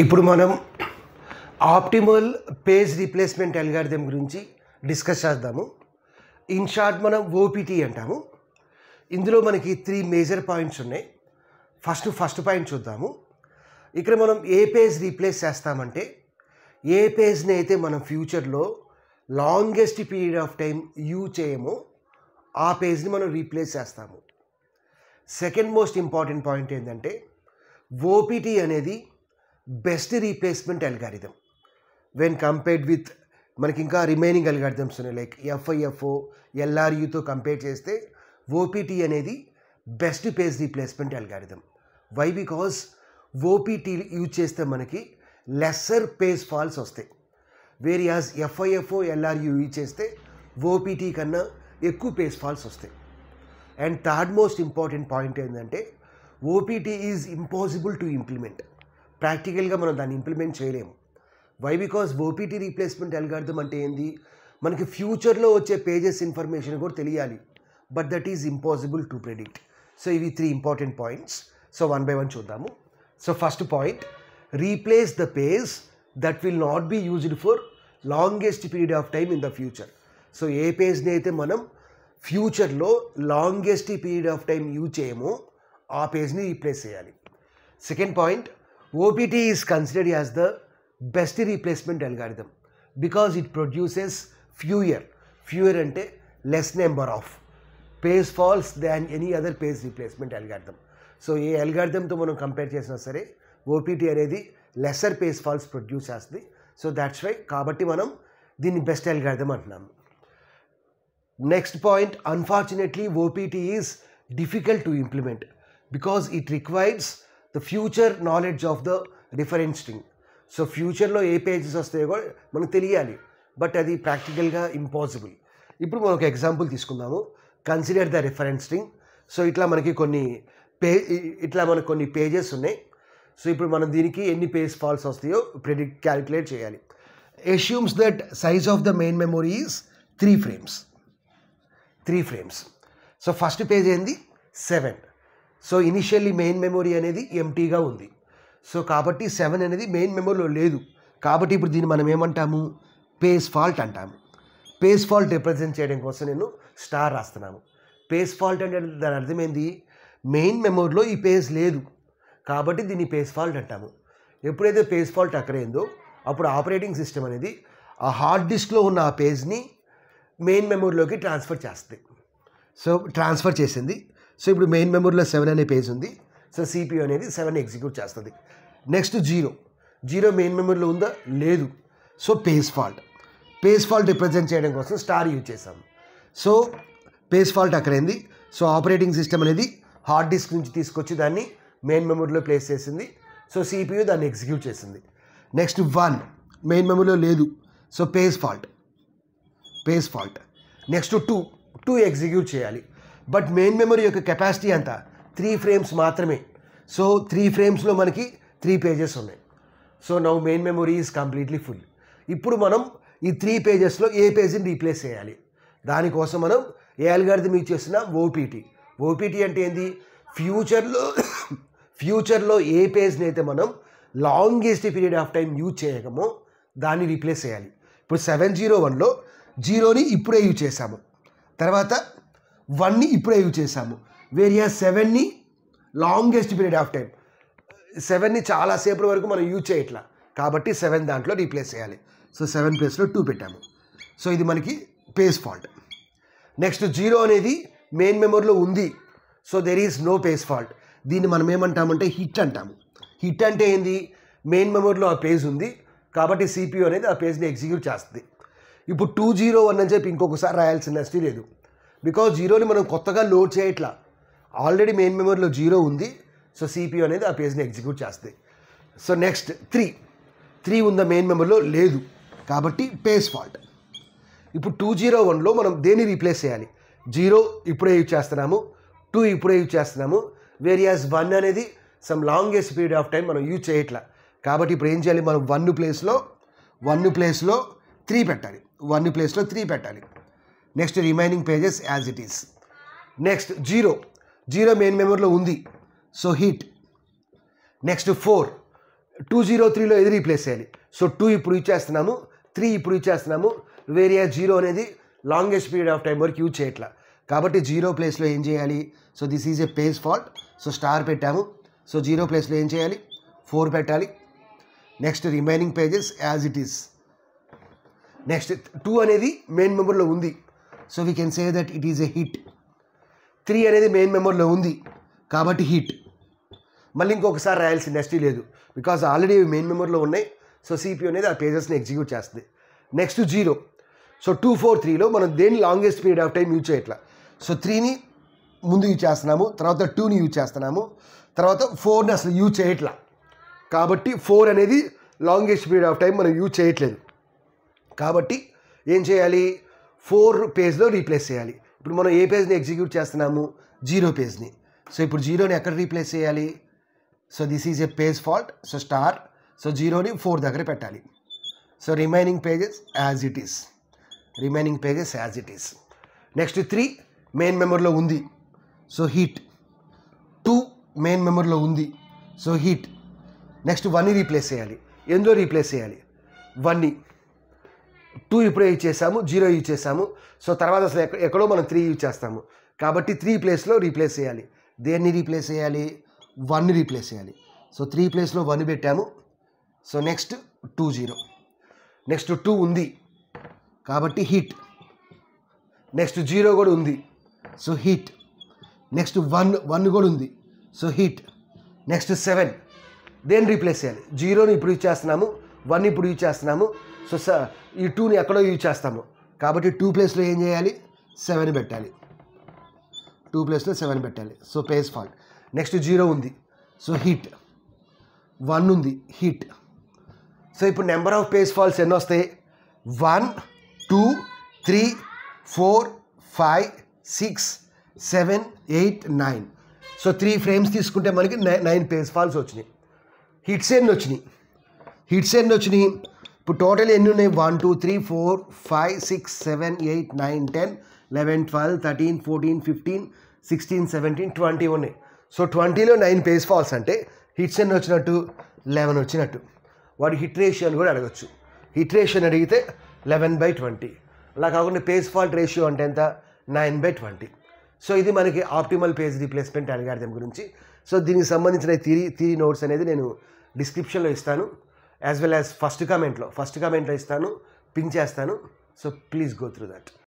ఇప్పుడు మనం optimal page replacement algorithm గురించి డిస్కస్ చేద్దాము. ఇన్ షార్ట్ మనం ఓపీటీ అంటాము. ఇందులో మనకి 3 మేజర్ పాయింట్స్ ఉన్నాయి. ఫస్ట్ పాయింట్ చూద్దాము. ఇక్కడ మనం ఏ పేజ్ రీప్లేస్ చేస్తామంటే ఏ పేజ్ని అయితే మనం ఫ్యూచర్లో longest period of time use చేయమో ఆ పేజ్ని మనం రీప్లేస్ చేస్తాము. సెకండ్ మోస్ట్ ఇంపార్టెంట్ పాయింట్ ఏంటంటే ఓపీటీ అనేది best replacement algorithm when compared with మనకి ఇంకా రిమైనింగ్ అల్గారిథమ్స్ ఉన్నాయి. లైక్ ఎఫ్ఐఎఫ్ఓ ఎల్ఆర్యుతో కంపేర్ చేస్తే ఓపీటీ అనేది best page replacement algorithm. Why? Because OPT use చేస్తే మనకి లెస్సర్ పేజ్ ఫాల్స్ వస్తాయి. వేరియాస్ ఎఫ్ఐఎఫ్ఓ ఎల్ఆర్యు యూజ్ చేస్తే ఓపీటీ కన్నా ఎక్కువ పేజ్ ఫాల్స్ వస్తాయి. And third most important point ఏంటంటే OPT is impossible to implement. ప్రాక్టికల్గా మనం దాన్ని ఇంప్లిమెంట్ చేయలేము. Why? Because OPT replacement algorithm అంటే ఏంది, మనకి ఫ్యూచర్లో వచ్చే పేజెస్ ఇన్ఫర్మేషన్ కూడా తెలియాలి. But that is impossible to predict. So ఇవి 3 ఇంపార్టెంట్ పాయింట్స్. సో 1 by 1 చూద్దాము. So first point, replace the page that will not be used for longest period of time in the future. So ఏ పేజ్ని అయితే మనం ఫ్యూచర్లో longest period of time use చేయమో ఆ పేజ్ని replace చేయాలి. Second point, OPT is considered as the best replacement algorithm because it produces fewer అంటే less number of page faults than any other page replacement algorithm. So ఏ అల్గారిథంతో మనం compare చేసినా సరే OPT అనేది లెస్సర్ పేజ్ ఫాల్స్ ప్రొడ్యూస్ చేస్తుంది. So that's why కాబట్టి మనం దీన్ని బెస్ట్ అల్గారిథం అంటున్నాము. Next point, unfortunately OPT is difficult to implement because it requires the future knowledge of the reference string. So ఫ్యూచర్లో ఏ పేజెస్ వస్తాయో కూడా మనకు తెలియాలి, బట్ అది ప్రాక్టికల్గా ఇంపాసిబుల్. ఇప్పుడు మనం ఒక ఎగ్జాంపుల్ తీసుకుందాము. Consider the reference string. So ఇట్లా మనకి కొన్ని పేజెస్ ఉన్నాయి. సో ఇప్పుడు మనం దీనికి ఎన్ని పేజ్ ఫాల్స్ వస్తాయో క్యాలిక్యులేట్ చేయాలి. Assumes that size of the main memory is 3 frames. So first page ఏంది 7. సో ఇనిషియల్లీ మెయిన్ మెమొరీ అనేది ఎంటీగా ఉంది. సో కాబట్టి 7 అనేది మెయిన్ మెమొరీలో లేదు. కాబట్టి ఇప్పుడు దీన్ని మనం ఏమంటాము, పేజ్ ఫాల్ట్ అంటాము. పేజ్ ఫాల్ట్ రిప్రజెంట్ చేయడం కోసం నేను స్టార్ రాస్తున్నాను. పేజ్ ఫాల్ట్ అంటే దాని అర్థమైంది, మెయిన్ మెమొరీలో ఈ పేజ్ లేదు కాబట్టి దీన్ని పేజ్ ఫాల్ట్ అంటాము. ఎప్పుడైతే పేజ్ ఫాల్ట్ అక్కరైందో అప్పుడు ఆపరేటింగ్ సిస్టమ్ అనేది ఆ హార్డ్ డిస్క్లో ఉన్న ఆ పేజ్ని మెయిన్ మెమొరీలోకి ట్రాన్స్ఫర్ చేస్తుంది. సో ట్రాన్స్ఫర్ చేసింది. సో ఇప్పుడు మెయిన్ మెమొరీలో 7 అనే పేజ్ ఉంది. సో CPU అనేది 7 ఎగ్జిక్యూట్ చేస్తుంది. నెక్స్ట్ 0 మెయిన్ మెమొరీలో ఉందా, లేదు. సో పేజ్ ఫాల్ట్ రిప్రజెంట్ చేయడం కోసం స్టార్ యూజ్ చేసాము. సో పేజ్ ఫాల్ట్ అక్కడైంది. సో ఆపరేటింగ్ సిస్టమ్ అనేది హార్డ్ డిస్క్ నుంచి తీసుకొచ్చి దాన్ని మెయిన్ మెమొరీలో ప్లేస్ చేసింది. సో CPU దాన్ని ఎగ్జిక్యూట్ చేసింది. నెక్స్ట్ 1 మెయిన్ మెమొరీలో లేదు. So page fault. Next 2 execute చేయాలి. బట్ మెయిన్ మెమరీ యొక్క కెపాసిటీ అంతా 3 frames మాత్రమే. సో 3 framesలో మనకి 3 pages ఉన్నాయి. So now main memory is completely full. ఇప్పుడు మనం ఈ 3 pagesలో ఏ పేజ్ని రీప్లేస్ చేయాలి, దానికోసం మనం ఏ అల్గారిథం యూజ్ చేస్తున్నా, ఓపీటీ అంటే ఏంది, ఫ్యూచర్లో ఏ పేజ్ని అయితే మనం longest period of time use చేయకమో దాన్ని రీప్లేస్ చేయాలి. ఇప్పుడు 701లో 0ని ఇప్పుడే యూజ్ చేసాము, తర్వాత 1ని ఇప్పుడే యూజ్ చేసాము. వేరియా 7ని లాంగెస్ట్ పీరియడ్ ఆఫ్ టైం 7ని చాలాసేపటి వరకు మనం యూజ్ చేయట్లా కాబట్టి 7 దాంట్లో రీప్లేస్ చేయాలి. సో 7 ప్లేస్లో 2 పెట్టాము. సో ఇది మనకి పేజ్ ఫాల్ట్. నెక్స్ట్ 0 అనేది మెయిన్ మెమొరీలో ఉంది. So there is no page fault. దీన్ని మనం ఏమంటామంటే హిట్ అంటాము. హిట్ అంటే ఏంది, మెయిన్ మెమొరీలో ఆ పేజ్ ఉంది కాబట్టి CPU అనేది ఆ పేజ్ని ఎగ్జిక్యూట్ చేస్తుంది. ఇప్పుడు 201 అని చెప్పి ఇంకొకసారి రాయాల్సిన నెస్టీ లేదు. బికాజ్ 0ని మనం కొత్తగా లోడ్ చేయట్లా, ఆల్రెడీ మెయిన్ మెమరీలో 0 ఉంది. సో CPU అనేది ఆ పేజ్ని ఎగ్జిక్యూట్ చేస్తుంది. సో నెక్స్ట్ 3 ఉందా, మెయిన్ మెమరీలో లేదు కాబట్టి పేజ్ ఫాల్ట్. ఇప్పుడు 201లో మనం దేన్ని రీప్లేస్ చేయాలి, 0 ఇప్పుడే యూజ్ చేస్తున్నాము, 2 ఇప్పుడే యూజ్ చేస్తున్నాము. వేరియాస్ 1 అనేది some longest period of time మనం యూజ్ చేయట్లా కాబట్టి ఇప్పుడు ఏం చేయాలి, మనం 1 ప్లేస్లో 3 పెట్టాలి. 1 ప్లేస్లో 3 పెట్టాలి. Next remaining pages as it is. Next 0 main మెమరీలో ఉంది. So hit. నెక్స్ట్ 4 203లో ఏది రీప్లేస్ చేయాలి? సో 2 ఇప్పుడు ఇచ్చేస్తున్నాము, 3 ఇప్పుడు ఇచ్చేస్తున్నాము. వేరియా 0 అనేది లాంగెస్ట్ పీరియడ్ ఆఫ్ టైం వరకు యూజ్ చేయట్లా. కాబట్టి 0 ప్లేస్లో ఏం చేయాలి? So this is a page fault. So star పెట్టాము. సో 0 ప్లేస్లో ఏం చేయాలి? 4 పెట్టాలి. Next remaining pages as it is. Next 2 అనేది మెయిన్ మెమరీలో ఉంది. So we can say that it is a hit. 3 అనేది మెయిన్ మెమరీలో ఉంది కాబట్టి హిట్. మళ్ళీ ఇంకొకసారి రాయాల్సిన నెక్స్ట్ లేదు, బికాజ్ ఆల్రెడీ మెయిన్ మెమరీలో ఉన్నాయి. సో సిపియూ అనేది ఆ పేజెస్ని ఎగ్జిక్యూట్ చేస్తుంది. నెక్స్ట్ 0. సో 243లో మనం దేని longest period of time use చేయట్లా. సో 3ని ముందు యూజ్ చేస్తున్నాము, తర్వాత 2ని యూజ్ చేస్తున్నాము, తర్వాత 4ని అసలు యూజ్ చేయట్లా. కాబట్టి 4 అనేది లాంగెస్ట్ పీరియడ్ ఆఫ్ టైం మనం యూజ్ చేయట్లేదు. కాబట్టి ఏం చేయాలి? 4 పేజ్లో రీప్లేస్ చేయాలి. ఇప్పుడు మనం ఏ పేజ్ని ఎగ్జిక్యూట్ చేస్తున్నాము? 0 పేజ్ని. సో ఇప్పుడు 0ని ఎక్కడ రీప్లేస్ చేయాలి? So this is a page fault. So star. So 0ని 4 దగ్గర పెట్టాలి. So remaining pages as it is. Remaining pages as it is. Next 3 main మెమరీలో ఉంది. So hit. 2 మెయిన్ మెమరీలో ఉంది. So hit. నెక్స్ట్ 1ని రీప్లేస్ చేయాలి. ఎందులో రీప్లేస్ చేయాలి? 1ని. 2 ఇప్పుడే యూజ్ చేసాము, 0 యూజ్ చేసాము. సో తర్వాత అసలు ఎక్కడో మనం 3 యూజ్ చేస్తాము. కాబట్టి 3 ప్లేస్లో రీప్లేస్ చేయాలి. దేన్ని రీప్లేస్ చేయాలి? 1ని రీప్లేస్ చేయాలి. సో 3 ప్లేస్లో 1 పెట్టాము. So next 20. నెక్స్ట్ 2 ఉంది కాబట్టి హిట్. నెక్స్ట్ 0 కూడా ఉంది. So hit. నెక్స్ట్ 1 కూడా ఉంది. So hit. నెక్స్ట్ 7 దేన్ని రీప్లేస్ చేయాలి? 0ని ఇప్పుడు యూజ్ చేస్తున్నాము, 1 ఇప్పుడు యూజ్ చేస్తున్నాము. సో ఈ 2ని ఎక్కడో యూజ్ చేస్తాము. కాబట్టి 2 ప్లేస్లో ఏం చేయాలి? 7 పెట్టాలి. 2 ప్లేస్లో 7 పెట్టాలి. So page fault. నెక్స్ట్ 0 ఉంది. So hit. 1 ఉంది. హిట్. సో ఇప్పుడు నెంబర్ ఆఫ్ పేజ్ ఫాల్ట్స్ ఎన్ని వస్తాయి? 1 2 3 4 5 6 7 8 9. సో 3 ఫ్రేమ్స్ తీసుకుంటే మనకి 9 పేజ్ ఫాల్ట్స్ వచ్చినాయి. హిట్స్ ఎన్ని వచ్చినాయి? ఇప్పుడు టోటల్ ఎన్ని ఉన్నాయి? 1 2 3 4 5 6 7 8 9 10 11 12 13 14 15 16 17 20 ఉన్నాయి. సో 20లో 9 పేజ్ ఫాల్ట్స్ అంటే హిట్స్ ఎన్ని వచ్చినట్టు? 11 వచ్చినట్టు. వాడి హిట్ రేషియో అని కూడా అడగచ్చు. హిట్ రేషియోని అడిగితే 11/20. అలా కాకుండా పేజ్ ఫాల్ట్ రేషియో అంటే ఎంత? 9/20. సో ఇది మనకి ఆప్టిమల్ పేజ్ రీప్లేస్మెంట్ అల్గారిథం గురించి. సో దీనికి సంబంధించిన థియరీ నోట్స్ అనేది నేను డిస్క్రిప్షన్లో ఇస్తాను, యాజ్ వెల్ యాజ్ ఫస్ట్ కామెంట్లో ఇస్తాను, పిన్ చేస్తాను. So please go through that.